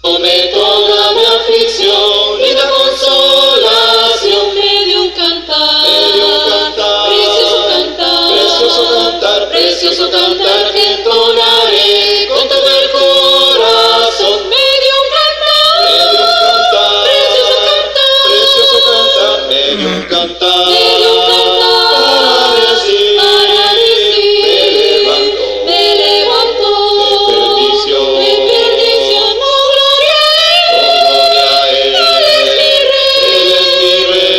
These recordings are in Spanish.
Tome toda mi aflicción y da consolación. Me dio un cantar, precioso cantar que entonaré con todo el corazón. me dio un cantar, Precioso cantar, me dio un cantar, me dio un cantar, para decir, me levanto, de perdición, oh gloria a Él, Él es mi rey,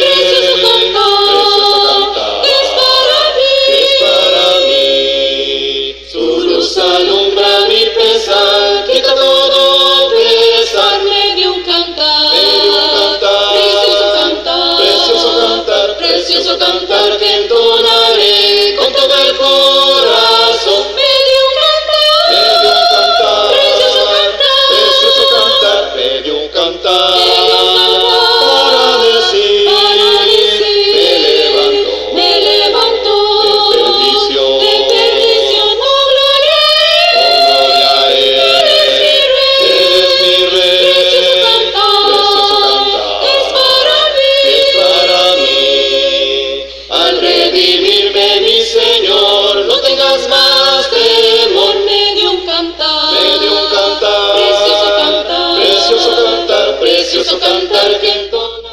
precioso cantar, es para mí, su luz alumbra mi pesar, quita todo pesar, me dio un cantar, precioso cantar que entonaré con todo el corazón. me dio un cantar, Precioso cantar, me dio un cantar, para decir, me levanto, de perdición, oh gloria a Él, gloria a Él, Él es mi rey, precioso cantar, es para mí, al redimirme mi Señor, no tengas más temor, me dio un cantar, precioso cantar que entona.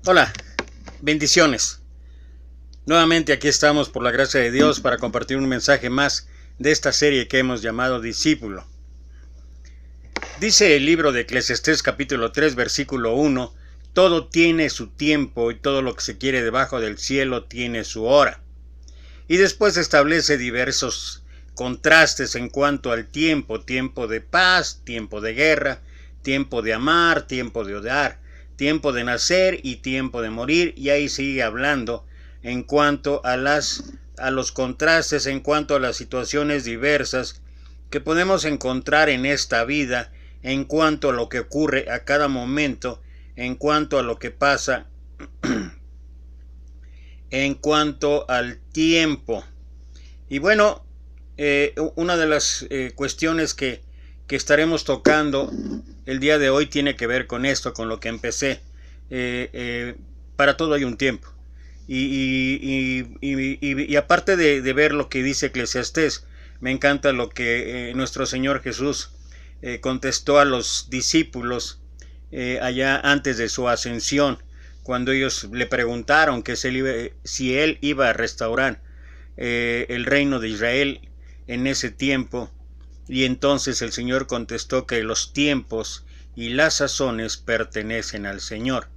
Hola, bendiciones. Nuevamente aquí estamos por la gracia de Dios para compartir un mensaje más de esta serie que hemos llamado Discípulo. Dice el libro de Eclesiastés capítulo 3 versículo 1, todo tiene su tiempo y todo lo que se quiere debajo del cielo tiene su hora. Y después establece diversos contrastes en cuanto al tiempo, tiempo de paz, tiempo de guerra, tiempo de amar, tiempo de odiar, tiempo de nacer y tiempo de morir, y ahí sigue hablando en cuanto a los contrastes, en cuanto a las situaciones diversas que podemos encontrar en esta vida, en cuanto a lo que ocurre a cada momento, en cuanto a lo que pasa, en cuanto al tiempo. Y bueno, una de las cuestiones que estaremos tocando el día de hoy tiene que ver con esto, con lo que empecé. Para todo hay un tiempo. Y aparte de ver lo que dice Eclesiastés, me encanta lo que nuestro Señor Jesús contestó a los discípulos allá antes de su ascensión, cuando ellos le preguntaron que si él iba a restaurar el reino de Israel en ese tiempo. Y entonces el Señor contestó que los tiempos y las sazones pertenecen al Señor.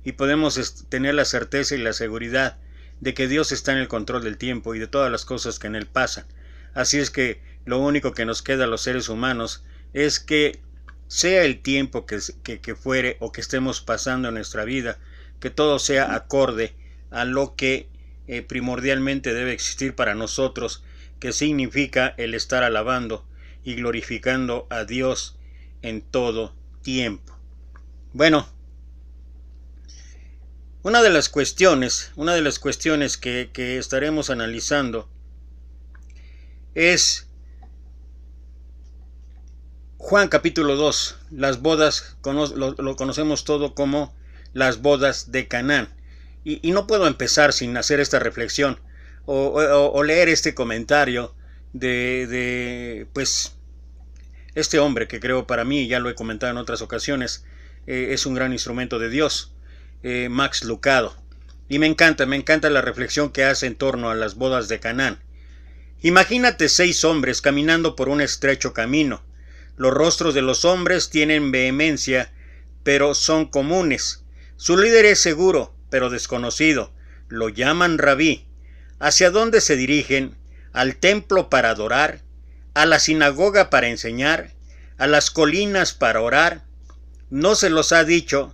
Y podemos tener la certeza y la seguridad de que Dios está en el control del tiempo y de todas las cosas que en él pasan. Así es que lo único que nos queda a los seres humanos es que sea el tiempo que fuere o que estemos pasando en nuestra vida, que todo sea acorde a lo que primordialmente debe existir para nosotros, que significa el estar alabando y glorificando a Dios en todo tiempo. Bueno, una de las cuestiones que estaremos analizando es Juan capítulo 2, las bodas, lo conocemos todo como las bodas de Canaán. Y no puedo empezar sin hacer esta reflexión o leer este comentario de pues este hombre que creo, para mí, ya lo he comentado en otras ocasiones, es un gran instrumento de Dios, Max Lucado. Y me encanta la reflexión que hace en torno a las bodas de Canaán. Imagínate 6 hombres caminando por un estrecho camino. Los rostros de los hombres tienen vehemencia, pero son comunes. Su líder es seguro, pero desconocido. Lo llaman Rabí. ¿Hacia dónde se dirigen? ¿Al templo para adorar? ¿A la sinagoga para enseñar? ¿A las colinas para orar? No se los ha dicho,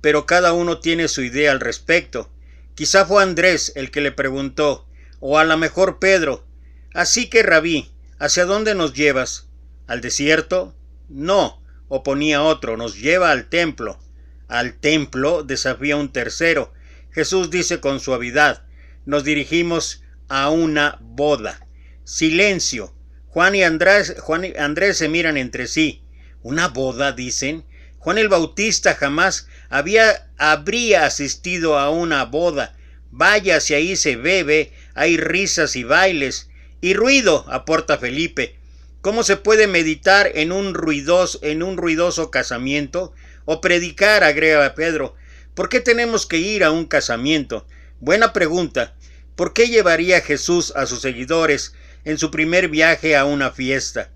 pero cada uno tiene su idea al respecto. Quizá fue Andrés el que le preguntó, o a lo mejor Pedro. Así que, Rabí, ¿hacia dónde nos llevas? ¿Al desierto? No, oponía otro, nos lleva al templo. ¿Al templo?, desafía un tercero. Jesús dice con suavidad, nos dirigimos a una boda. Silencio. Juan y Andrés se miran entre sí. ¿Una boda?, dicen. Juan el Bautista jamás habría asistido a una boda. Vaya si ahí se bebe, hay risas y bailes. Y ruido, aporta Felipe. ¿Cómo se puede meditar en un ruidoso casamiento? O predicar, agrega Pedro. ¿Por qué tenemos que ir a un casamiento? Buena pregunta. ¿Por qué llevaría Jesús a sus seguidores en su primer viaje a una fiesta?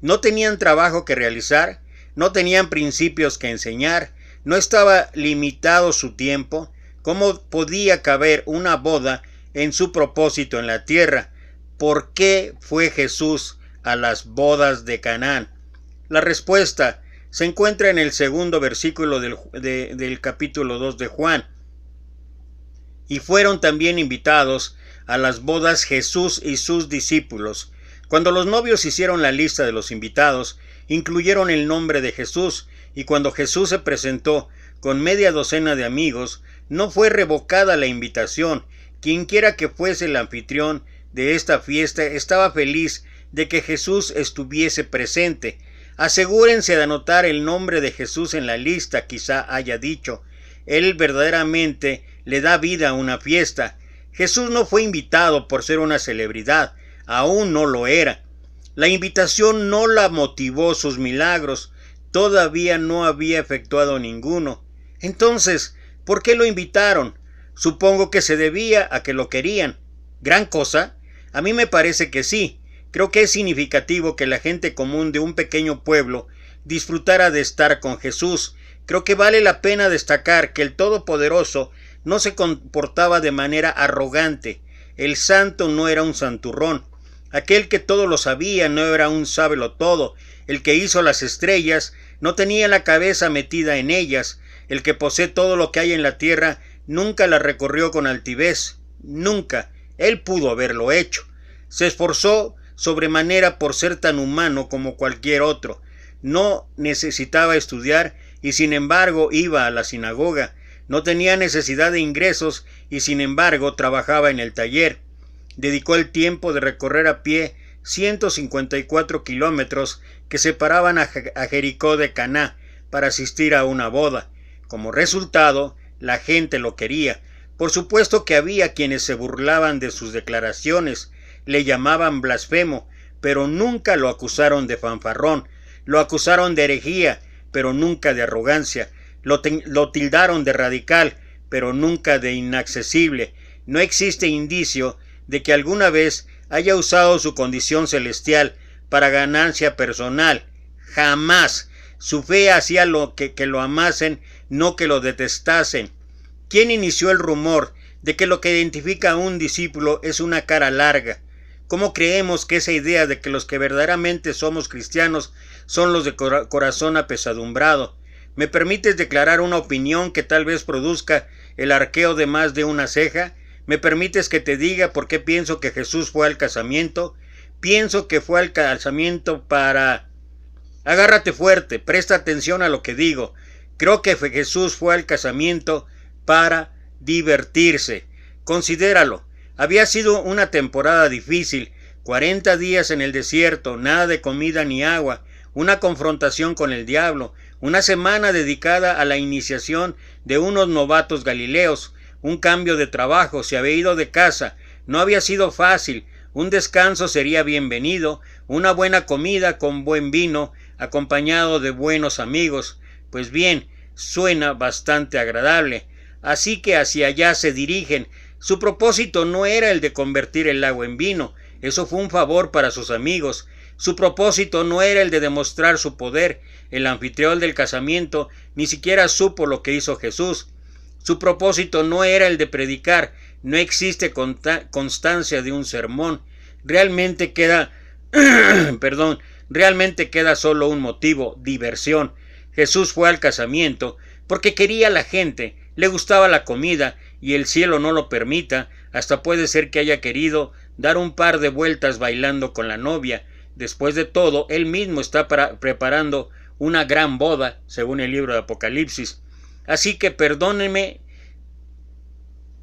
¿No tenían trabajo que realizar? ¿No tenían principios que enseñar? ¿No estaba limitado su tiempo? ¿Cómo podía caber una boda en su propósito en la tierra? ¿Por qué fue Jesús a las bodas de Canaán? La respuesta se encuentra en el segundo versículo del capítulo 2 de Juan. Y fueron también invitados a las bodas Jesús y sus discípulos. Cuando los novios hicieron la lista de los invitados, incluyeron el nombre de Jesús, y cuando Jesús se presentó con media docena de amigos, no fue revocada la invitación. Quienquiera que fuese el anfitrión de esta fiesta estaba feliz de que Jesús estuviese presente. Asegúrense de anotar el nombre de Jesús en la lista, quizá haya dicho. Él verdaderamente le da vida a una fiesta. Jesús no fue invitado por ser una celebridad, aún no lo era. La invitación no la motivó sus milagros, todavía no había efectuado ninguno. Entonces, ¿por qué lo invitaron? Supongo que se debía a que lo querían. ¿Gran cosa? A mí me parece que sí. Creo que es significativo que la gente común de un pequeño pueblo disfrutara de estar con Jesús. Creo que vale la pena destacar que el Todopoderoso no se comportaba de manera arrogante. El santo no era un santurrón. Aquel que todo lo sabía no era un sábelotodo. El que hizo las estrellas no tenía la cabeza metida en ellas. El que posee todo lo que hay en la tierra nunca la recorrió con altivez. Nunca. Él pudo haberlo hecho. Se esforzó sobremanera por ser tan humano como cualquier otro. No necesitaba estudiar y sin embargo iba a la sinagoga. No tenía necesidad de ingresos y sin embargo trabajaba en el taller. Dedicó el tiempo de recorrer a pie 154 kilómetros que separaban a Jericó de Caná para asistir a una boda. Como resultado, la gente lo quería. Por supuesto que había quienes se burlaban de sus declaraciones, le llamaban blasfemo, pero nunca lo acusaron de fanfarrón. Lo acusaron de herejía, pero nunca de arrogancia. Lo tildaron de radical, pero nunca de inaccesible. No existe indicio de que alguna vez haya usado su condición celestial para ganancia personal. Jamás. Su fe hacía que lo amasen, no que lo detestasen. ¿Quién inició el rumor de que lo que identifica a un discípulo es una cara larga? ¿Cómo creemos que esa idea de que los que verdaderamente somos cristianos son los de corazón apesadumbrado? ¿Me permites declarar una opinión que tal vez produzca el arqueo de más de una ceja? ¿Me permites que te diga por qué pienso que Jesús fue al casamiento? Pienso que fue al casamiento para... Agárrate fuerte, presta atención a lo que digo. Creo que Jesús fue al casamiento para divertirse. Considéralo. Había sido una temporada difícil, 40 días en el desierto, nada de comida ni agua, una confrontación con el diablo, una semana dedicada a la iniciación de unos novatos galileos, un cambio de trabajo, se había ido de casa, no había sido fácil, un descanso sería bienvenido, una buena comida con buen vino, acompañado de buenos amigos. Pues bien, suena bastante agradable. Así que hacia allá se dirigen. Su propósito no era el de convertir el agua en vino, eso fue un favor para sus amigos. Su propósito no era el de demostrar su poder. El anfitrión del casamiento ni siquiera supo lo que hizo Jesús. Su propósito no era el de predicar. No existe constancia de un sermón. Realmente queda solo un motivo: diversión. Jesús fue al casamiento porque quería a la gente, le gustaba la comida, y el cielo no lo permita, hasta puede ser que haya querido dar un par de vueltas bailando con la novia. Después de todo, él mismo está preparando una gran boda, según el libro de Apocalipsis. Así que perdónenme,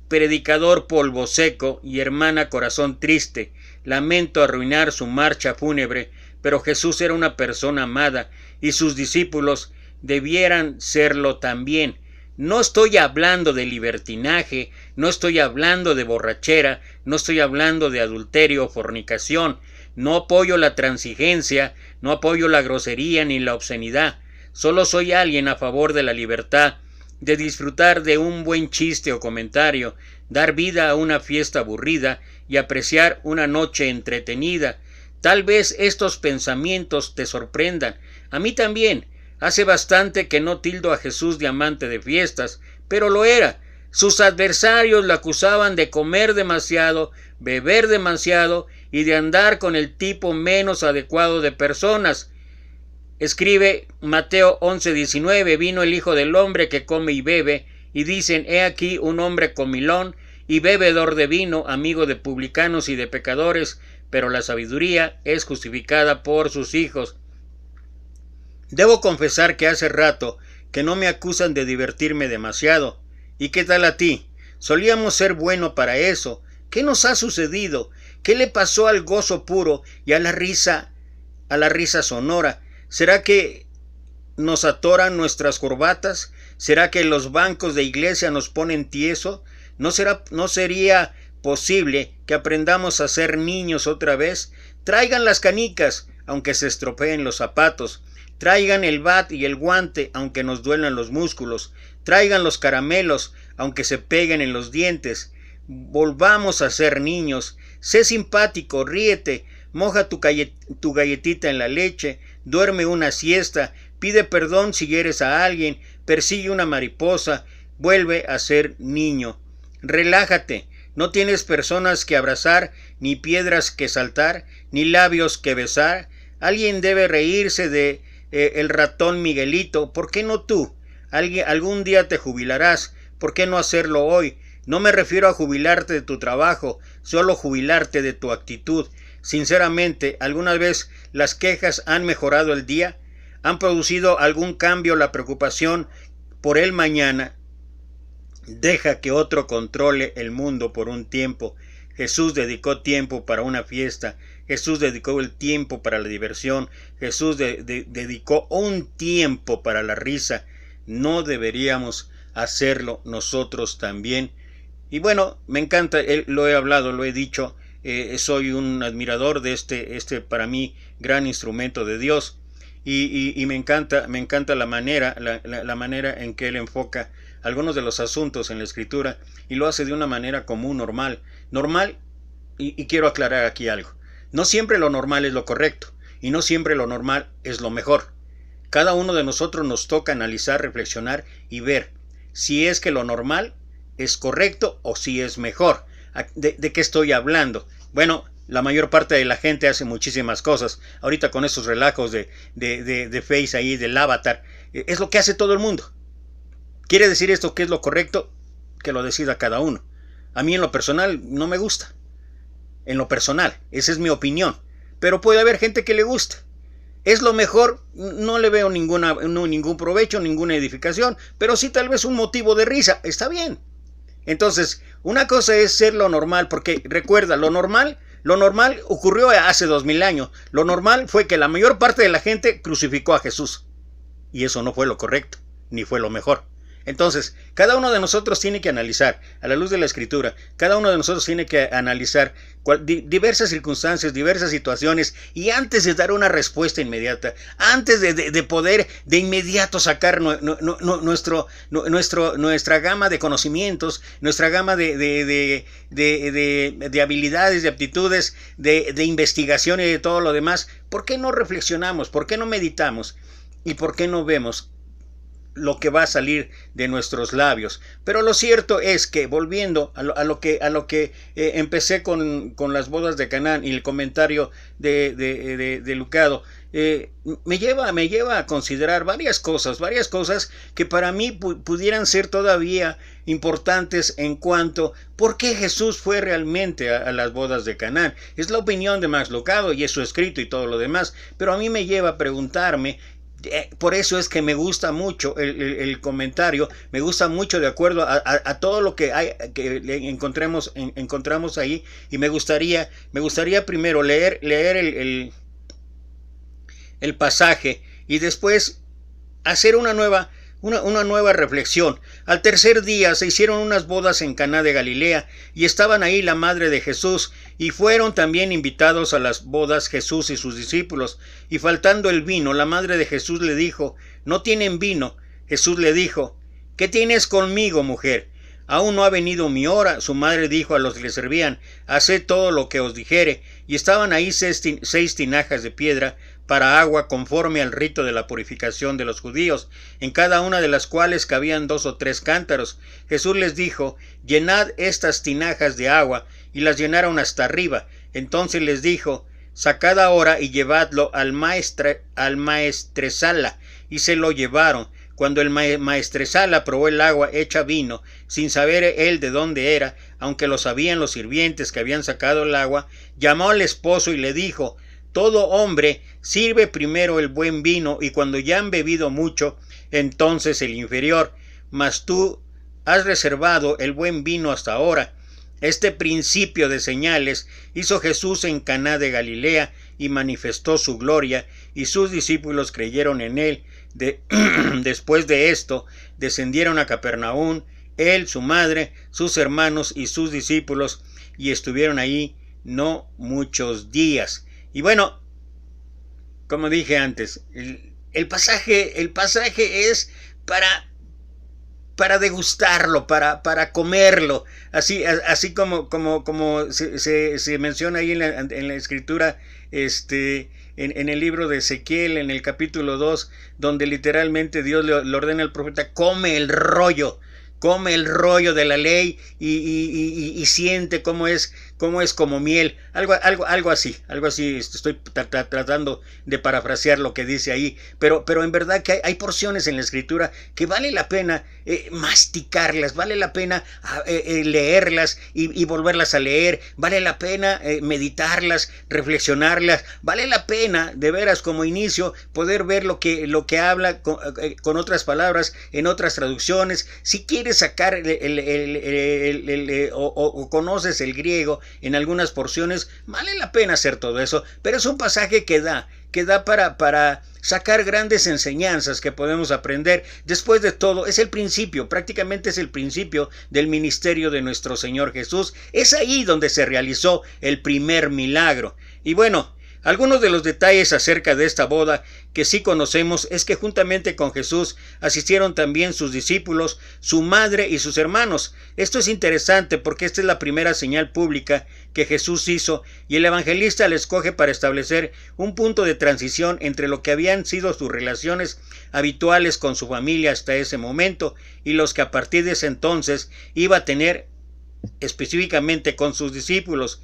predicador polvo seco y hermana corazón triste, lamento arruinar su marcha fúnebre, pero Jesús era una persona amada y sus discípulos debieran serlo también. No estoy hablando de libertinaje, no estoy hablando de borrachera, no estoy hablando de adulterio o fornicación, no apoyo la transigencia, no apoyo la grosería ni la obscenidad, solo soy alguien a favor de la libertad, de disfrutar de un buen chiste o comentario, dar vida a una fiesta aburrida y apreciar una noche entretenida. Tal vez estos pensamientos te sorprendan, a mí también. Hace bastante que no tildo a Jesús de amante de fiestas, pero lo era. Sus adversarios lo acusaban de comer demasiado, beber demasiado y de andar con el tipo menos adecuado de personas. Escribe Mateo 11:19, vino el Hijo del Hombre que come y bebe, y dicen, he aquí un hombre comilón y bebedor de vino, amigo de publicanos y de pecadores, pero la sabiduría es justificada por sus hijos. Debo confesar que hace rato que no me acusan de divertirme demasiado. ¿Y qué tal a ti? Solíamos ser bueno para eso. ¿Qué nos ha sucedido? ¿Qué le pasó al gozo puro y a la risa sonora? ¿Será que nos atoran nuestras corbatas? ¿Será que los bancos de iglesia nos ponen tieso? ¿No sería posible que aprendamos a ser niños otra vez? Traigan las canicas, aunque se estropeen los zapatos. Traigan el bat y el guante, aunque nos duelan los músculos. Traigan los caramelos, aunque se peguen en los dientes. Volvamos a ser niños. Sé simpático, ríete, moja tu galletita en la leche, duerme una siesta, pide perdón si hieres a alguien, persigue una mariposa, vuelve a ser niño. Relájate, no tienes personas que abrazar, ni piedras que saltar, ni labios que besar. Alguien debe reírse de el ratón Miguelito, ¿por qué no tú? Algún día te jubilarás, ¿por qué no hacerlo hoy? No me refiero a jubilarte de tu trabajo, solo jubilarte de tu actitud. Sinceramente, ¿alguna vez las quejas han mejorado el día? ¿Han producido algún cambio la preocupación por el mañana? Deja que otro controle el mundo por un tiempo. Jesús dedicó tiempo para una fiesta, Jesús dedicó el tiempo para la diversión, Jesús dedicó un tiempo para la risa. No deberíamos hacerlo nosotros también. Y bueno, me encanta, lo he hablado, lo he dicho, soy un admirador de este para mí gran instrumento de Dios. Y me encanta la manera en que él enfoca algunos de los asuntos en la escritura y lo hace de una manera común, normal, y quiero aclarar aquí algo. No siempre lo normal es lo correcto y no siempre lo normal es lo mejor. Cada uno de nosotros nos toca analizar, reflexionar y ver si es que lo normal es correcto o si es mejor. ¿De qué estoy hablando? Bueno, la mayor parte de la gente hace muchísimas cosas. Ahorita con esos relajos de Face ahí, del avatar, es lo que hace todo el mundo. ¿Quiere decir esto que es lo correcto? Que lo decida cada uno. A mí en lo personal no me gusta. En lo personal, esa es mi opinión. Pero puede haber gente que le gusta. ¿Es lo mejor? No le veo ningún provecho, ninguna edificación, pero sí tal vez un motivo de risa. Está bien. Entonces, una cosa es ser lo normal, porque recuerda, lo normal ocurrió hace 2000 años. Lo normal fue que la mayor parte de la gente crucificó a Jesús. Y eso no fue lo correcto, ni fue lo mejor. Entonces, cada uno de nosotros tiene que analizar, a la luz de la Escritura, cada uno de nosotros tiene que analizar diversas circunstancias, diversas situaciones, y antes de dar una respuesta inmediata, antes de poder de inmediato sacar nuestra gama de conocimientos, nuestra gama de habilidades, de aptitudes, de investigación y de todo lo demás, ¿por qué no reflexionamos? ¿Por qué no meditamos? ¿Y por qué no vemos lo que va a salir de nuestros labios? Pero lo cierto es que, volviendo a lo que empecé con las bodas de Canaán y el comentario de Lucado, me lleva a considerar varias cosas que para mí pudieran ser todavía importantes en cuanto ¿por qué Jesús fue realmente a las bodas de Canaán? Es la opinión de Max Lucado y es su escrito y todo lo demás, pero a mí me lleva a preguntarme Por eso es que me gusta mucho el comentario, me gusta mucho de acuerdo a todo lo que encontramos ahí, y me gustaría primero leer el pasaje y después hacer una nueva reflexión. Al tercer día se hicieron unas bodas en Caná de Galilea, y estaban ahí la madre de Jesús, y fueron también invitados a las bodas Jesús y sus discípulos. Y faltando el vino, la madre de Jesús le dijo: ¿No tienen vino? Jesús le dijo: ¿Qué tienes conmigo, mujer? Aún no ha venido mi hora. Su madre dijo a los que le servían: Haced todo lo que os dijere. Y estaban ahí 6 tinajas de piedra para agua, conforme al rito de la purificación de los judíos, en cada una de las cuales cabían 2 o 3 cántaros. Jesús les dijo: Llenad estas tinajas de agua, y las llenaron hasta arriba. Entonces les dijo: Sacad ahora y llevadlo al maestresala. Y se lo llevaron. Cuando el maestresala probó el agua hecha vino, sin saber él de dónde era, aunque lo sabían los sirvientes que habían sacado el agua, llamó al esposo y le dijo: Todo hombre sirve primero el buen vino, y cuando ya han bebido mucho, entonces el inferior. Mas tú has reservado el buen vino hasta ahora. Este principio de señales hizo Jesús en Caná de Galilea, y manifestó su gloria, y sus discípulos creyeron en él. Después de esto, descendieron a Capernaum, él, su madre, sus hermanos y sus discípulos, y estuvieron ahí no muchos días. Y bueno, como dije antes, el pasaje es para degustarlo, para comerlo, así como se menciona ahí en la escritura, en el libro de Ezequiel, en el capítulo 2, donde literalmente Dios le ordena al profeta: come el rollo de la ley y siente cómo es como miel, algo así, estoy tratando de parafrasear lo que dice ahí, pero en verdad que hay porciones en la escritura que vale la pena masticarlas, vale la pena leerlas y volverlas a leer, vale la pena meditarlas, reflexionarlas, vale la pena de veras como inicio poder ver lo que habla con otras palabras en otras traducciones. Si quieres sacar o conoces el griego en algunas porciones, vale la pena hacer todo eso, pero es un pasaje que da para sacar grandes enseñanzas que podemos aprender. Después de todo, prácticamente es el principio del ministerio de nuestro Señor Jesús. Es ahí donde se realizó el primer milagro. Y bueno, algunos de los detalles acerca de esta boda que sí conocemos es que juntamente con Jesús asistieron también sus discípulos, su madre y sus hermanos. Esto es interesante porque esta es la primera señal pública que Jesús hizo, y el evangelista la escoge para establecer un punto de transición entre lo que habían sido sus relaciones habituales con su familia hasta ese momento y los que a partir de ese entonces iba a tener específicamente con sus discípulos.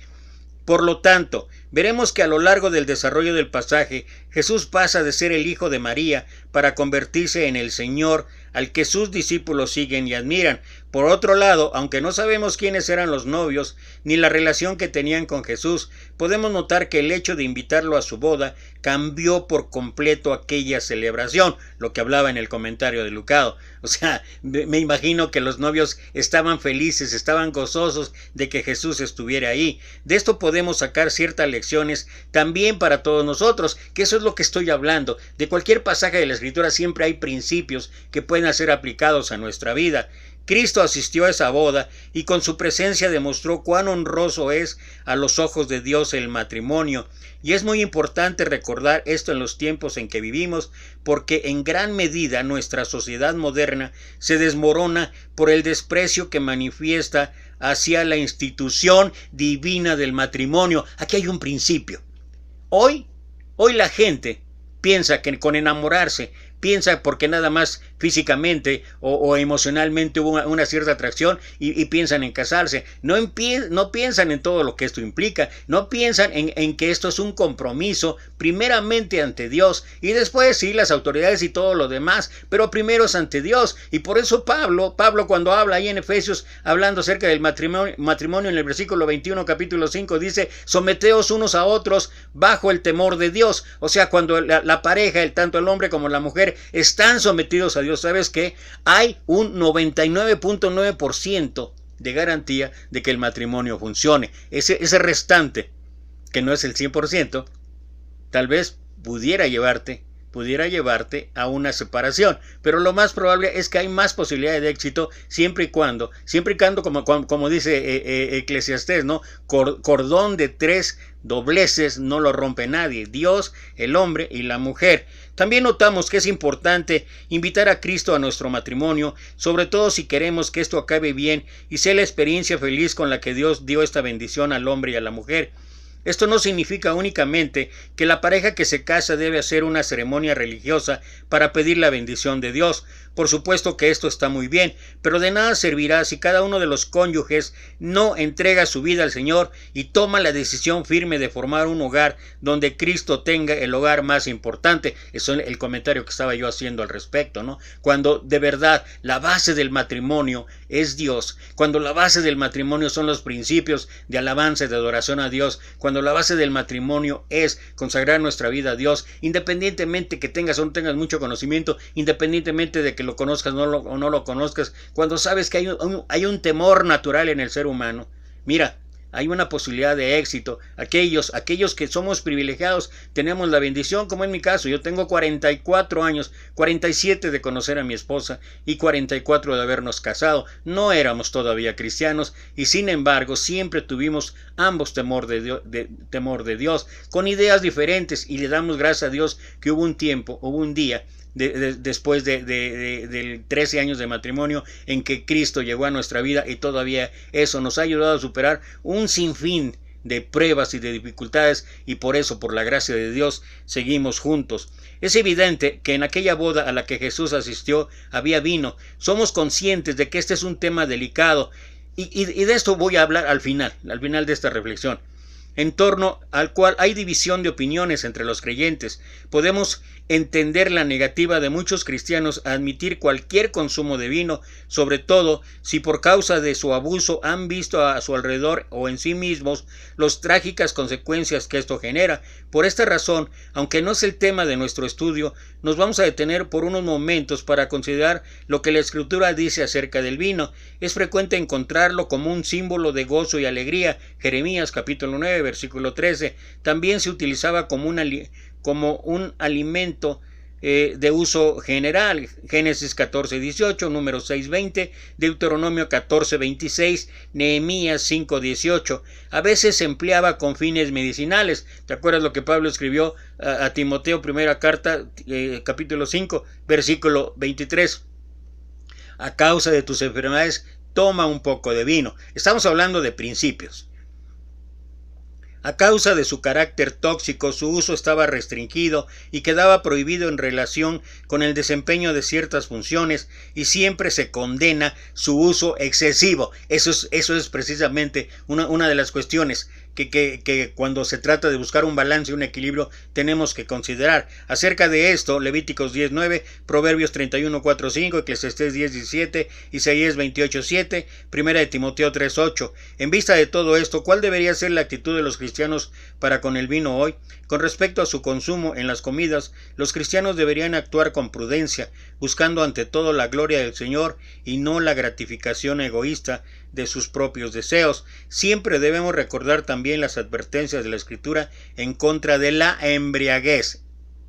Por lo tanto, veremos que a lo largo del desarrollo del pasaje, Jesús pasa de ser el hijo de María para convertirse en el Señor al que sus discípulos siguen y admiran. Por otro lado, aunque no sabemos quiénes eran los novios ni la relación que tenían con Jesús, podemos notar que el hecho de invitarlo a su boda cambió por completo aquella celebración, lo que hablaba en el comentario de Lucado. O sea, me imagino que los novios estaban felices, estaban gozosos de que Jesús estuviera ahí. De esto podemos sacar ciertas lecciones también para todos nosotros, que eso es lo que estoy hablando. De cualquier pasaje de la Escritura siempre hay principios que pueden ser aplicados a nuestra vida. Cristo asistió a esa boda y con su presencia demostró cuán honroso es a los ojos de Dios el matrimonio. Y es muy importante recordar esto en los tiempos en que vivimos, porque en gran medida nuestra sociedad moderna se desmorona por el desprecio que manifiesta hacia la institución divina del matrimonio. Aquí hay un principio. Hoy la gente piensa que con enamorarse, piensa porque nada más físicamente o emocionalmente hubo una cierta atracción y piensan en casarse. No piensan en todo lo que esto implica, no piensan en que esto es un compromiso primeramente ante Dios y después sí las autoridades y todo lo demás, pero primero es ante Dios. Y por eso Pablo cuando habla ahí en Efesios, hablando acerca del matrimonio en el versículo 21 capítulo 5 dice: someteos unos a otros bajo el temor de Dios. O sea, cuando la pareja, tanto el hombre como la mujer, están sometidos a Dios, ¿sabes qué? Hay un 99.9% de garantía de que el matrimonio funcione. Ese restante, que no es el 100%, tal vez pudiera llevarte a una separación, pero lo más probable es que hay más posibilidades de éxito siempre y cuando como dice Eclesiastés, ¿no? Cordón de 3 dobleces no lo rompe nadie: Dios, el hombre y la mujer. También notamos que es importante invitar a Cristo a nuestro matrimonio, sobre todo si queremos que esto acabe bien y sea la experiencia feliz con la que Dios dio esta bendición al hombre y a la mujer. Esto no significa únicamente que la pareja que se casa debe hacer una ceremonia religiosa para pedir la bendición de Dios. Por supuesto que esto está muy bien, pero de nada servirá si cada uno de los cónyuges no entrega su vida al Señor y toma la decisión firme de formar un hogar donde Cristo tenga el hogar más importante. Eso es el comentario que estaba yo haciendo al respecto, ¿no? Cuando de verdad la base del matrimonio es Dios, cuando la base del matrimonio son los principios de alabanza y de adoración a Dios, cuando la base del matrimonio es consagrar nuestra vida a Dios, independientemente que tengas o no tengas mucho conocimiento, independientemente de que lo conozcas o no lo conozcas, cuando sabes que hay un temor natural en el ser humano, mira, hay una posibilidad de éxito. Aquellos que somos privilegiados tenemos la bendición, como en mi caso. Yo tengo 44 años, 47 de conocer a mi esposa y 44 de habernos casado. No éramos todavía cristianos y sin embargo siempre tuvimos ambos temor de Dios, con ideas diferentes, y le damos gracias a Dios que hubo un día después de 13 años de matrimonio en que Cristo llegó a nuestra vida, y todavía eso nos ha ayudado a superar un sinfín de pruebas y de dificultades, y por eso, por la gracia de Dios, seguimos juntos. Es evidente que en aquella boda a la que Jesús asistió había vino. Somos conscientes de que este es un tema delicado y de esto voy a hablar al final de esta reflexión, en torno al cual hay división de opiniones entre los creyentes. Podemos entender la negativa de muchos cristianos a admitir cualquier consumo de vino, sobre todo si por causa de su abuso han visto a su alrededor o en sí mismos las trágicas consecuencias que esto genera. Por esta razón, aunque no es el tema de nuestro estudio, nos vamos a detener por unos momentos para considerar lo que la Escritura dice acerca del vino. Es frecuente encontrarlo como un símbolo de gozo y alegría. Jeremías capítulo 9, versículo 13. También se utilizaba como un alimento de uso general. Génesis 14:18, Números 6:20, Deuteronomio 14:26, Nehemías 5:18. A veces se empleaba con fines medicinales. ¿Te acuerdas lo que Pablo escribió a Timoteo, primera carta, capítulo 5, versículo 23? A causa de tus enfermedades, toma un poco de vino. Estamos hablando de principios. A causa de su carácter tóxico, su uso estaba restringido y quedaba prohibido en relación con el desempeño de ciertas funciones, y siempre se condena su uso excesivo. Eso es precisamente una de las cuestiones que cuando se trata de buscar un balance y un equilibrio tenemos que considerar. Acerca de esto, Levíticos 10:9, Proverbios 31:4-5, Eclesiastés 10:17, Isaías 28:7, Primera de Timoteo 3:8. En vista de todo esto, ¿cuál debería ser la actitud de los cristianos para con el vino hoy? Con respecto a su consumo en las comidas, los cristianos deberían actuar con prudencia, buscando ante todo la gloria del Señor y no la gratificación egoísta de sus propios deseos. Siempre debemos recordar también las advertencias de la Escritura en contra de la embriaguez.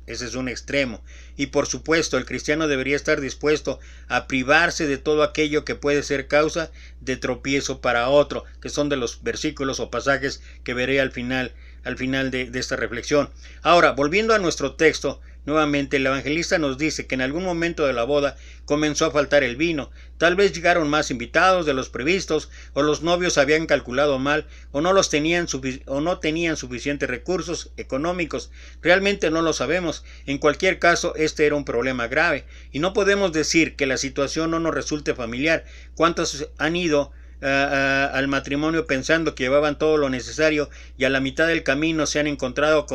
Ese es un extremo. Y por supuesto, el cristiano debería estar dispuesto a privarse de todo aquello que puede ser causa de tropiezo para otro, que son de los versículos o pasajes que veré al final de esta reflexión. Ahora, volviendo a nuestro texto, Nuevamente, el evangelista nos dice que en algún momento de la boda comenzó a faltar el vino. Tal vez llegaron más invitados de los previstos, o los novios habían calculado mal, o no tenían suficientes recursos económicos. Realmente no lo sabemos. En cualquier caso, este era un problema grave, y no podemos decir que la situación no nos resulte familiar. ¿Cuántos han ido al matrimonio pensando que llevaban todo lo necesario y a la mitad del camino se han encontrado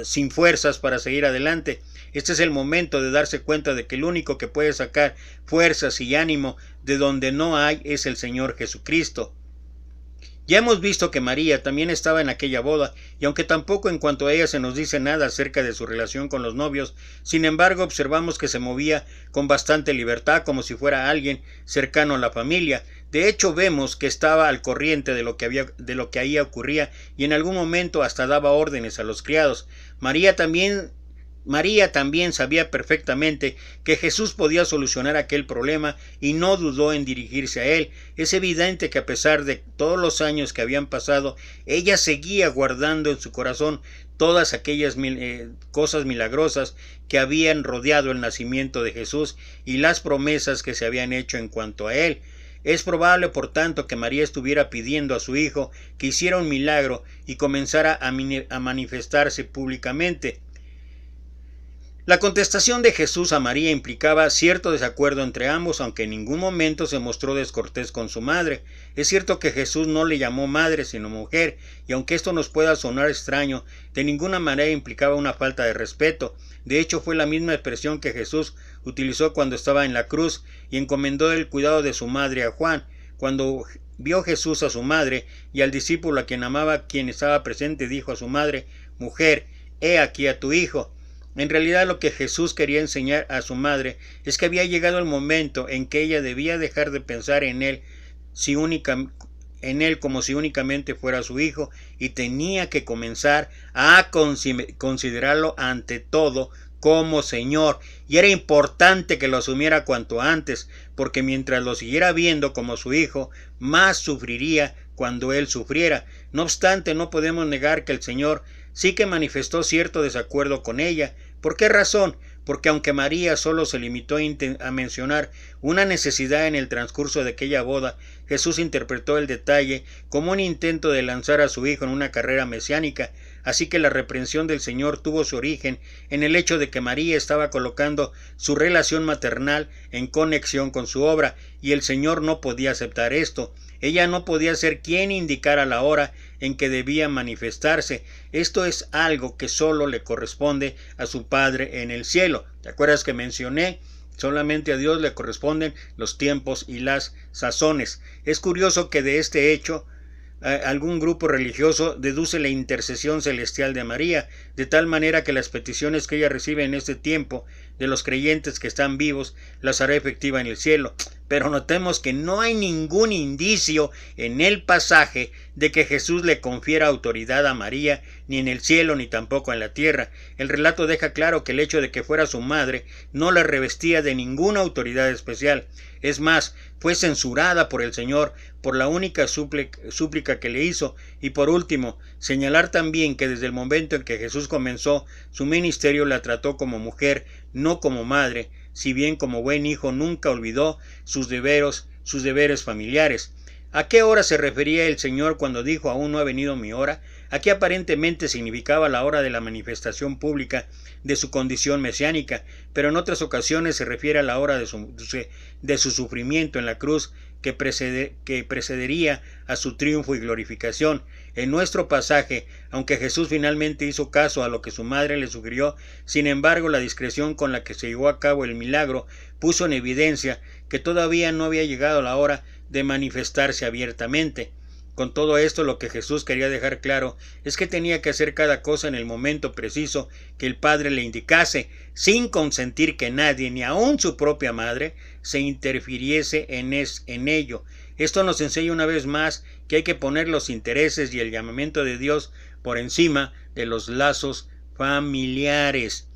sin fuerzas para seguir adelante? Este es el momento de darse cuenta de que el único que puede sacar fuerzas y ánimo de donde no hay es el Señor Jesucristo. Ya hemos visto que María también estaba en aquella boda, y aunque tampoco en cuanto a ella se nos dice nada acerca de su relación con los novios, sin embargo observamos que se movía con bastante libertad como si fuera alguien cercano a la familia. De hecho, vemos que estaba al corriente de lo que ahí ocurría, y en algún momento hasta daba órdenes a los criados. María también sabía perfectamente que Jesús podía solucionar aquel problema y no dudó en dirigirse a él. Es evidente que a pesar de todos los años que habían pasado, ella seguía guardando en su corazón todas aquellas cosas milagrosas que habían rodeado el nacimiento de Jesús y las promesas que se habían hecho en cuanto a él. Es probable, por tanto, que María estuviera pidiendo a su hijo que hiciera un milagro y comenzara a manifestarse públicamente. La contestación de Jesús a María implicaba cierto desacuerdo entre ambos, aunque en ningún momento se mostró descortés con su madre. Es cierto que Jesús no le llamó madre sino mujer, y aunque esto nos pueda sonar extraño, de ninguna manera implicaba una falta de respeto. De hecho, fue la misma expresión que Jesús utilizó cuando estaba en la cruz y encomendó el cuidado de su madre a Juan. Cuando vio Jesús a su madre y al discípulo a quien amaba, quien estaba presente, dijo a su madre: «Mujer, he aquí a tu hijo». En realidad lo que Jesús quería enseñar a su madre es que había llegado el momento en que ella debía dejar de pensar en él como si únicamente fuera su hijo, y tenía que comenzar a considerarlo ante todo como Señor, y era importante que lo asumiera cuanto antes, porque mientras lo siguiera viendo como su hijo, más sufriría cuando él sufriera. No obstante, no podemos negar que el Señor sí que manifestó cierto desacuerdo con ella. ¿Por qué razón? Porque aunque María solo se limitó a mencionar una necesidad en el transcurso de aquella boda, Jesús interpretó el detalle como un intento de lanzar a su hijo en una carrera mesiánica. Así que la reprensión del Señor tuvo su origen en el hecho de que María estaba colocando su relación maternal en conexión con su obra, y el Señor no podía aceptar esto. Ella no podía ser quien indicara la hora en que debía manifestarse. Esto es algo que solo le corresponde a su Padre en el cielo. ¿Te acuerdas que mencioné? Solamente a Dios le corresponden los tiempos y las sazones. Es curioso que de este hecho algún grupo religioso deduce la intercesión celestial de María, de tal manera que las peticiones que ella recibe en este tiempo de los creyentes que están vivos las hará efectiva en el cielo. Pero notemos que no hay ningún indicio en el pasaje de que Jesús le confiera autoridad a María, ni en el cielo ni tampoco en la tierra. El relato deja claro que el hecho de que fuera su madre no la revestía de ninguna autoridad especial. Es más, fue censurada por el Señor por la única súplica que le hizo. Y por último, señalar también que desde el momento en que Jesús comenzó su ministerio la trató como mujer, no como madre, si bien como buen hijo nunca olvidó sus deberes familiares. ¿A qué hora se refería el Señor cuando dijo «aún no ha venido mi hora»? Aquí aparentemente significaba la hora de la manifestación pública de su condición mesiánica, pero en otras ocasiones se refiere a la hora de su sufrimiento en la cruz, que precedería a su triunfo y glorificación. En nuestro pasaje, aunque Jesús finalmente hizo caso a lo que su madre le sugirió, sin embargo la discreción con la que se llevó a cabo el milagro puso en evidencia que todavía no había llegado la hora de manifestarse abiertamente. Con todo esto, lo que Jesús quería dejar claro es que tenía que hacer cada cosa en el momento preciso que el Padre le indicase, sin consentir que nadie, ni aun su propia madre, se interfiriese en ello. Esto nos enseña una vez más que hay que poner los intereses y el llamamiento de Dios por encima de los lazos familiares.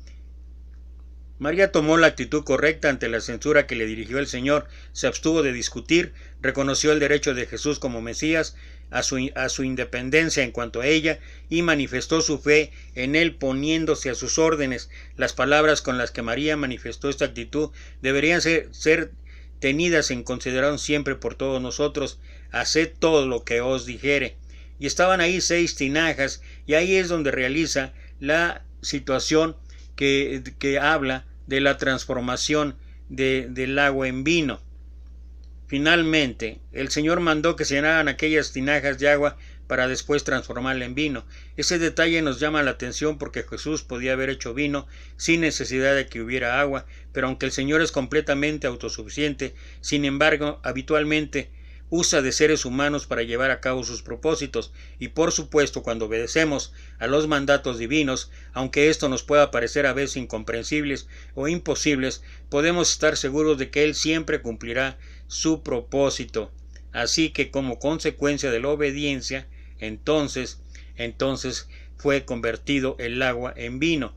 María tomó la actitud correcta ante la censura que le dirigió el Señor, se abstuvo de discutir, reconoció el derecho de Jesús como Mesías a su independencia en cuanto a ella y manifestó su fe en él poniéndose a sus órdenes. Las palabras con las que María manifestó esta actitud deberían ser tenidas en consideración siempre por todos nosotros. Haced todo lo que os dijere. Y estaban ahí 6 tinajas, y ahí es donde realiza la situación que habla de la transformación del agua en vino. Finalmente, el Señor mandó que se llenaran aquellas tinajas de agua para después transformarla en vino. Ese detalle nos llama la atención porque Jesús podía haber hecho vino sin necesidad de que hubiera agua, pero aunque el Señor es completamente autosuficiente, sin embargo, habitualmente usa de seres humanos para llevar a cabo sus propósitos, y por supuesto cuando obedecemos a los mandatos divinos, aunque esto nos pueda parecer a veces incomprensibles o imposibles, podemos estar seguros de que Él siempre cumplirá su propósito. Así que como consecuencia de la obediencia, entonces fue convertido el agua en vino.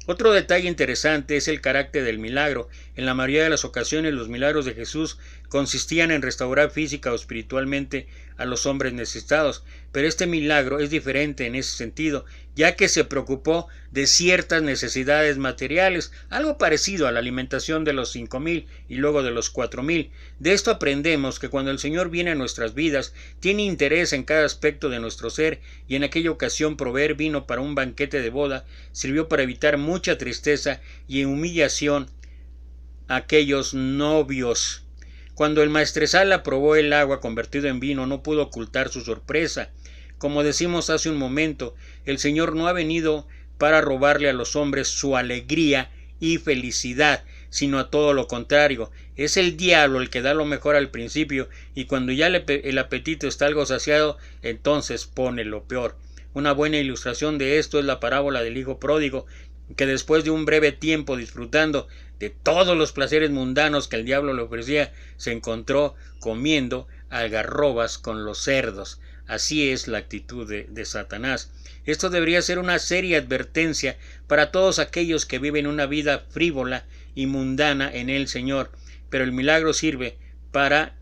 Otro detalle interesante es el carácter del milagro. En la mayoría de las ocasiones los milagros de Jesús consistían en restaurar física o espiritualmente a los hombres necesitados, pero este milagro es diferente en ese sentido, ya que se preocupó de ciertas necesidades materiales, algo parecido a la alimentación de los 5,000 y luego de los 4,000. De esto aprendemos que cuando el Señor viene a nuestras vidas, tiene interés en cada aspecto de nuestro ser, y en aquella ocasión proveer vino para un banquete de boda sirvió para evitar mucha tristeza y humillación a aquellos novios. Cuando el maestresala probó el agua convertido en vino, no pudo ocultar su sorpresa. Como decimos hace un momento, el Señor no ha venido para robarle a los hombres su alegría y felicidad, sino a todo lo contrario. Es el diablo el que da lo mejor al principio, y cuando ya el apetito está algo saciado, entonces pone lo peor. Una buena ilustración de esto es la parábola del hijo pródigo, que después de un breve tiempo disfrutando de todos los placeres mundanos que el diablo le ofrecía, se encontró comiendo algarrobas con los cerdos. Así es la actitud de Satanás. Esto debería ser una seria advertencia para todos aquellos que viven una vida frívola y mundana en el Señor, pero el milagro sirve para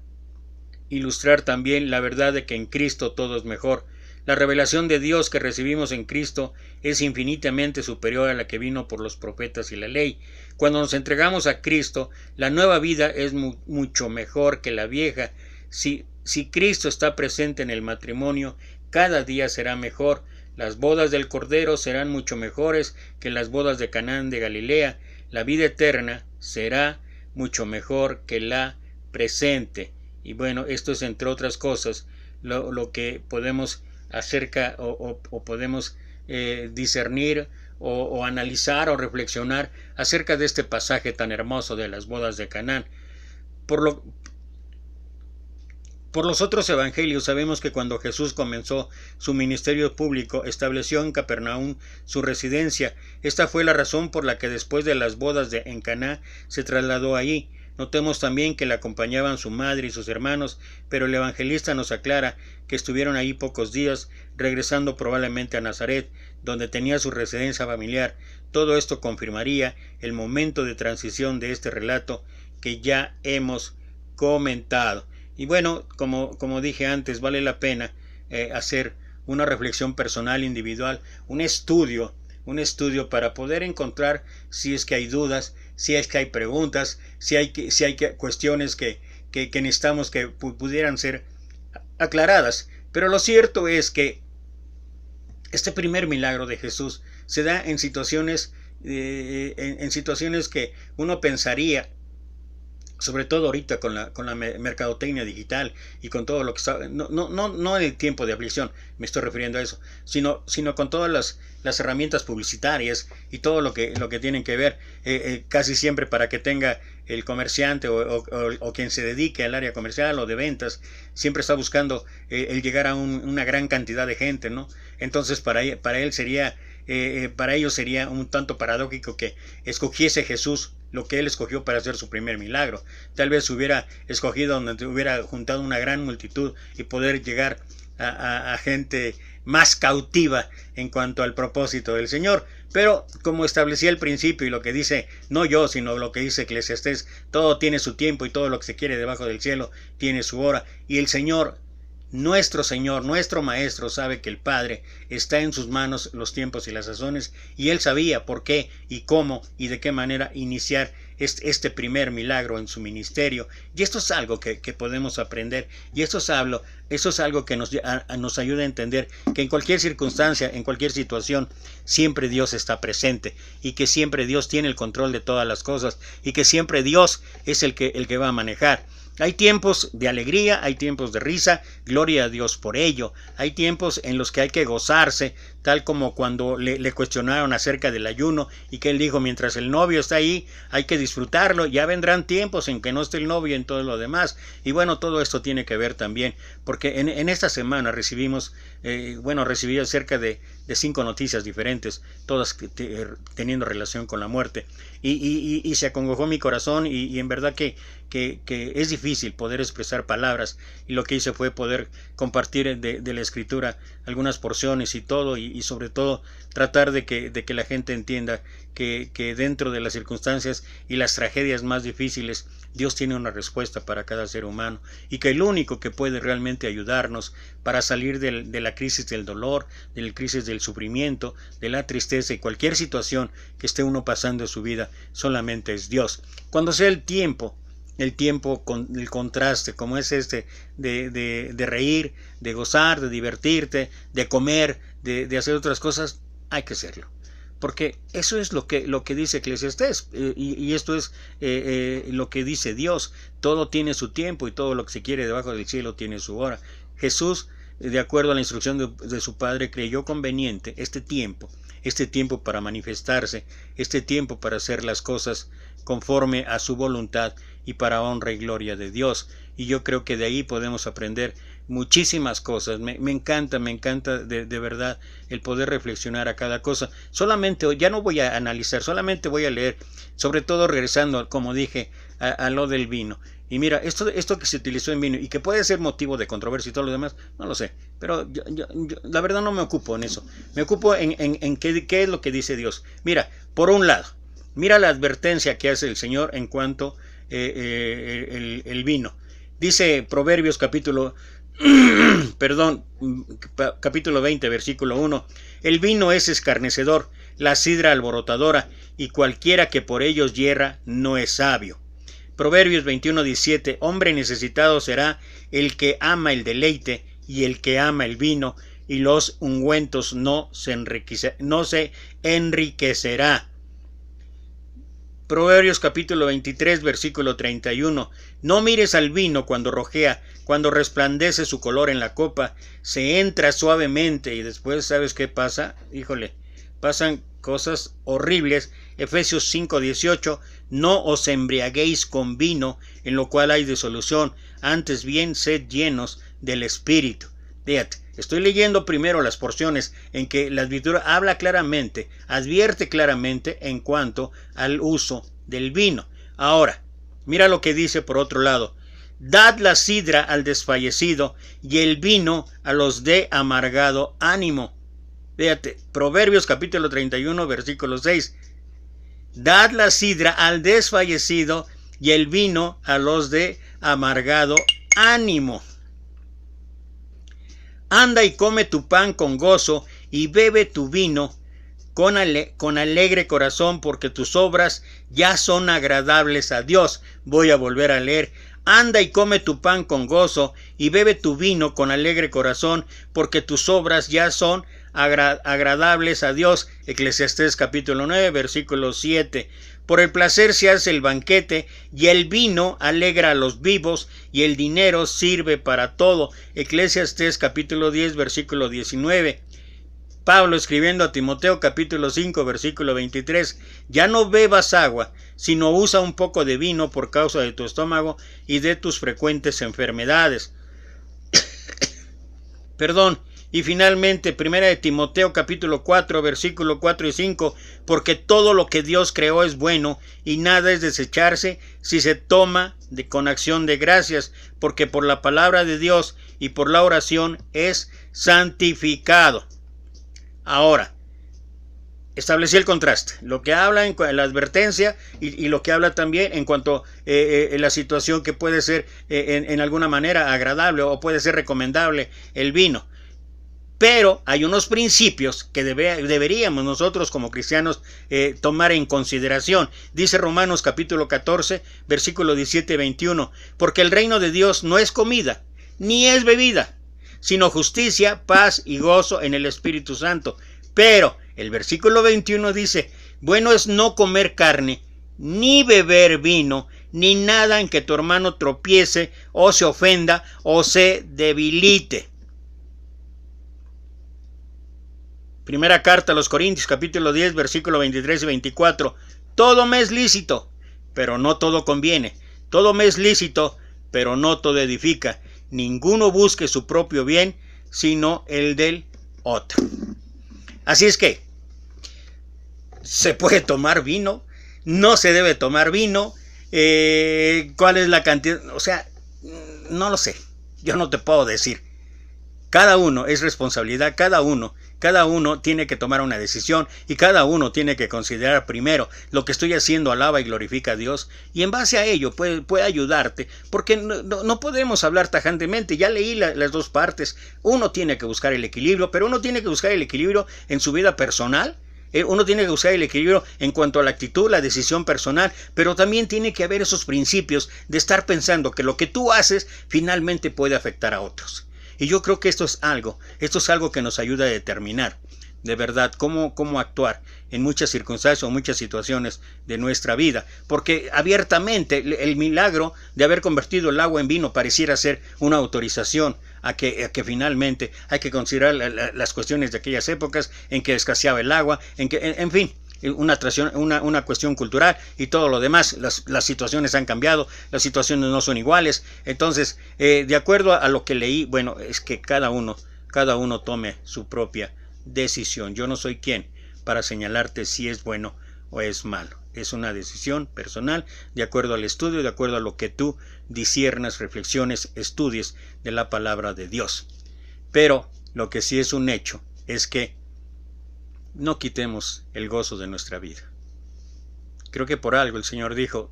ilustrar también la verdad de que en Cristo todo es mejor. La revelación de Dios que recibimos en Cristo es infinitamente superior a la que vino por los profetas y la ley. Cuando nos entregamos a Cristo, la nueva vida es mucho mejor que la vieja. Si Cristo está presente en el matrimonio, cada día será mejor. Las bodas del Cordero serán mucho mejores que las bodas de Canaán de Galilea. La vida eterna será mucho mejor que la presente. Y bueno, esto es entre otras cosas lo que podemos acerca o podemos discernir o analizar o reflexionar acerca de este pasaje tan hermoso de las bodas de Canaán. Por los otros evangelios sabemos que cuando Jesús comenzó su ministerio público, estableció en Capernaum su residencia. Esta fue la razón por la que después de las bodas en Caná se trasladó allí. Notemos también que le acompañaban su madre y sus hermanos, pero el evangelista nos aclara que estuvieron ahí pocos días, regresando probablemente a Nazaret, donde tenía su residencia familiar. Todo esto confirmaría el momento de transición de este relato que ya hemos comentado. Y bueno, como dije antes, vale la pena hacer una reflexión personal, individual, un estudio para poder encontrar si es que hay dudas, si es que hay preguntas, si hay cuestiones que necesitamos que pudieran ser aclaradas. Pero lo cierto es que este primer milagro de Jesús se da en situaciones que uno pensaría, sobre todo ahorita con la mercadotecnia digital y con todo lo que está, no en el tiempo de aflicción me estoy refiriendo a eso, sino con todas las herramientas publicitarias y todo lo que tienen que ver, casi siempre para que tenga el comerciante o quien se dedique al área comercial o de ventas, siempre está buscando el llegar a una gran cantidad de gente, ¿no? Entonces para ellos sería un tanto paradójico que escogiese Jesús lo que él escogió para hacer su primer milagro. Tal vez hubiera escogido donde hubiera juntado una gran multitud y poder llegar a gente más cautiva en cuanto al propósito del Señor. Pero como establecía al principio y lo que dice, no yo, sino lo que dice Eclesiastés, todo tiene su tiempo y todo lo que se quiere debajo del cielo tiene su hora. Y el Señor, nuestro Maestro, sabe que el Padre está en sus manos los tiempos y las sazones, y Él sabía por qué y cómo y de qué manera iniciar este primer milagro en su ministerio. Y esto es algo que podemos aprender, y esto es algo que nos ayuda a entender que en cualquier circunstancia, en cualquier situación, siempre Dios está presente, y que siempre Dios tiene el control de todas las cosas, y que siempre Dios es el que va a manejar. Hay tiempos de alegría, hay tiempos de risa, gloria a Dios por ello. Hay tiempos en los que hay que gozarse, tal como cuando le cuestionaron acerca del ayuno y que él dijo, mientras el novio está ahí, hay que disfrutarlo. Ya vendrán tiempos en que no esté el novio en todo lo demás. Y bueno, todo esto tiene que ver también, porque en esta semana recibí cerca de 5 noticias diferentes, todas teniendo relación con la muerte. Y se acongojó mi corazón y en verdad que es difícil poder expresar palabras, y lo que hice fue poder compartir de la Escritura algunas porciones y todo, y sobre todo tratar de que la gente entienda que dentro de las circunstancias y las tragedias más difíciles, Dios tiene una respuesta para cada ser humano, y que el único que puede realmente ayudarnos para salir de la crisis del dolor, de la crisis del sufrimiento, de la tristeza y cualquier situación que esté uno pasando en su vida, solamente es Dios. Cuando sea el tiempo con el contraste, como es de reír, de gozar, de divertirte, de comer, de hacer otras cosas, hay que hacerlo. Porque eso es lo que dice Eclesiastés, y esto es lo que dice Dios. Todo tiene su tiempo, y todo lo que se quiere debajo del cielo tiene su hora. Jesús, de acuerdo a la instrucción de su Padre, creyó conveniente este tiempo para manifestarse, este tiempo para hacer las cosas conforme a su voluntad y para honra y gloria de Dios. Y yo creo que de ahí podemos aprender muchísimas cosas. Me encanta de verdad el poder reflexionar a cada cosa. Solamente, ya no voy a analizar, solamente voy a leer, sobre todo regresando, como dije, a lo del vino. Y mira, esto que se utilizó en vino y que puede ser motivo de controversia y todo lo demás, no lo sé, pero yo la verdad no me ocupo en eso. Me ocupo en qué es lo que dice Dios. Mira, por un lado, mira la advertencia que hace el Señor en cuanto el vino. Dice Proverbios capítulo 20, versículo 1. El vino es escarnecedor, la sidra alborotadora, y cualquiera que por ellos yerra no es sabio. Proverbios 21:17. Hombre necesitado será el que ama el deleite y el que ama el vino, y los ungüentos no se enriquecerá. Proverbios capítulo 23, versículo 31. No mires al vino cuando rojea, cuando resplandece su color en la copa, se entra suavemente y después, ¿sabes qué pasa? Híjole, pasan cosas horribles. Efesios 5:18. No os embriaguéis con vino, en lo cual hay disolución, antes bien sed llenos del Espíritu. Fíjate, estoy leyendo primero las porciones en que la Escritura habla claramente, advierte claramente en cuanto al uso del vino. Ahora, mira lo que dice por otro lado. Dad la sidra al desfallecido y el vino a los de amargado ánimo. Fíjate, Proverbios capítulo 31, versículo 6. Dad la sidra al desfallecido y el vino a los de amargado ánimo. Anda y come tu pan con gozo y bebe tu vino con alegre corazón, porque tus obras ya son agradables a Dios. Voy a volver a leer. Anda y come tu pan con gozo y bebe tu vino con alegre corazón, porque tus obras ya son agradables a Dios. Eclesiastés capítulo 9, versículo 7. Por el placer se hace el banquete, y el vino alegra a los vivos, y el dinero sirve para todo. Eclesiastés capítulo 10, versículo 19. Pablo escribiendo a Timoteo capítulo 5, versículo 23. Ya no bebas agua, sino usa un poco de vino por causa de tu estómago y de tus frecuentes enfermedades. Perdón. Y finalmente, 1 de Timoteo capítulo 4, versículo 4 y 5, porque todo lo que Dios creó es bueno, y nada es desecharse si se toma con acción de gracias, porque por la palabra de Dios y por la oración es santificado. Ahora, establecí el contraste, lo que habla en la advertencia y lo que habla también en cuanto a la situación que puede ser en alguna manera agradable o puede ser recomendable el vino. Pero hay unos principios que deberíamos nosotros como cristianos tomar en consideración. Dice Romanos capítulo 14, versículo 17-21, porque el reino de Dios no es comida, ni es bebida, sino justicia, paz y gozo en el Espíritu Santo. Pero el versículo 21 dice, bueno es no comer carne, ni beber vino, ni nada en que tu hermano tropiece, o se ofenda, o se debilite. Primera carta a los Corintios, capítulo 10, versículo 23 y 24. Todo me es lícito, pero no todo conviene. Todo me es lícito, pero no todo edifica. Ninguno busque su propio bien, sino el del otro. Así es que, ¿se puede tomar vino? ¿No se debe tomar vino? ¿Cuál es la cantidad? O sea, no lo sé. Yo no te puedo decir. Cada uno es responsabilidad, cada uno tiene que tomar una decisión y cada uno tiene que considerar primero lo que estoy haciendo alaba y glorifica a Dios y en base a ello puede ayudarte, porque no podemos hablar tajantemente. Ya leí las dos partes. Uno tiene que buscar el equilibrio, pero uno tiene que buscar el equilibrio en su vida personal. Uno tiene que buscar el equilibrio en cuanto a la actitud, la decisión personal, pero también tiene que haber esos principios de estar pensando que lo que tú haces finalmente puede afectar a otros. Y yo creo que esto es algo que nos ayuda a determinar de verdad cómo actuar en muchas circunstancias o muchas situaciones de nuestra vida. Porque abiertamente el milagro de haber convertido el agua en vino pareciera ser una autorización a que finalmente hay que considerar las cuestiones de aquellas épocas en que escaseaba el agua, en fin, una cuestión cultural y todo lo demás. Las situaciones han cambiado, las situaciones no son iguales. Entonces, de acuerdo a lo que leí, bueno, es que cada uno tome su propia decisión. Yo no soy quien para señalarte si es bueno o es malo. Es una decisión personal, de acuerdo al estudio, de acuerdo a lo que tú disiernas, reflexiones, estudies de la palabra de Dios. Pero lo que sí es un hecho es que no quitemos el gozo de nuestra vida. Creo que por algo el Señor dijo,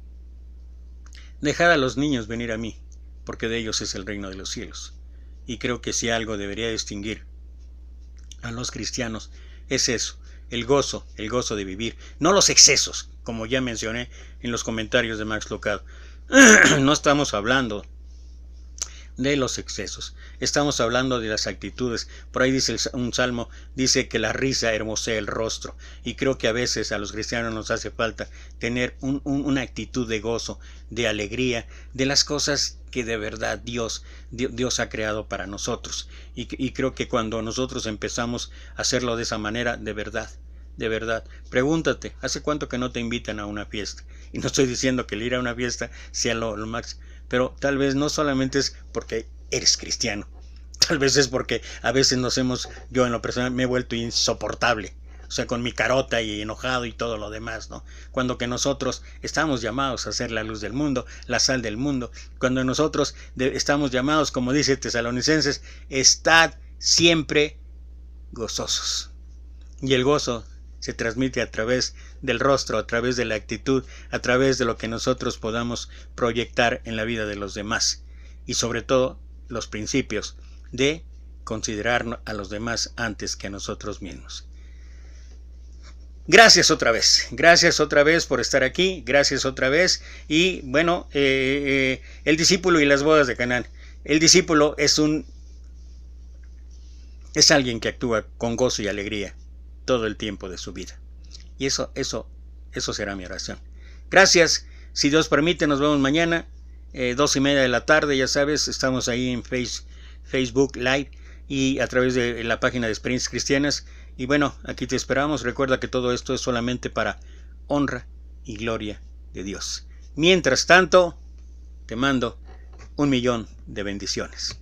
dejad a los niños venir a mí, porque de ellos es el reino de los cielos. Y creo que si algo debería distinguir a los cristianos es eso, el gozo de vivir, no los excesos, como ya mencioné en los comentarios de Max Lucado. No estamos hablando de los excesos, estamos hablando de las actitudes. Por ahí dice un salmo, dice que la risa hermosea el rostro, y creo que a veces a los cristianos nos hace falta tener una actitud de gozo, de alegría, de las cosas que de verdad Dios ha creado para nosotros, y creo que cuando nosotros empezamos a hacerlo de esa manera, de verdad, pregúntate, ¿hace cuánto que no te invitan a una fiesta? Y no estoy diciendo que el ir a una fiesta sea lo máximo, pero tal vez no solamente es porque eres cristiano, tal vez es porque a veces yo en lo personal me he vuelto insoportable, o sea, con mi carota y enojado y todo lo demás, ¿no? Cuando que nosotros estamos llamados a ser la luz del mundo, la sal del mundo, cuando nosotros estamos llamados, como dice Tesalonicenses, estad siempre gozosos. Y el gozo se transmite a través del rostro, a través de la actitud, a través de lo que nosotros podamos proyectar en la vida de los demás. Y sobre todo, los principios de considerar a los demás antes que a nosotros mismos. Gracias otra vez por estar aquí, gracias otra vez. Y bueno, el discípulo y las bodas de Canaán. El discípulo es alguien que actúa con gozo y alegría todo el tiempo de su vida. Y eso será mi oración. Gracias. Si Dios permite, nos vemos mañana, 2:30 de la tarde, ya sabes, estamos ahí en Facebook Live y a través de la página de Experiencias Cristianas. Y bueno, aquí te esperamos. Recuerda que todo esto es solamente para honra y gloria de Dios. Mientras tanto, te mando 1,000,000 de bendiciones.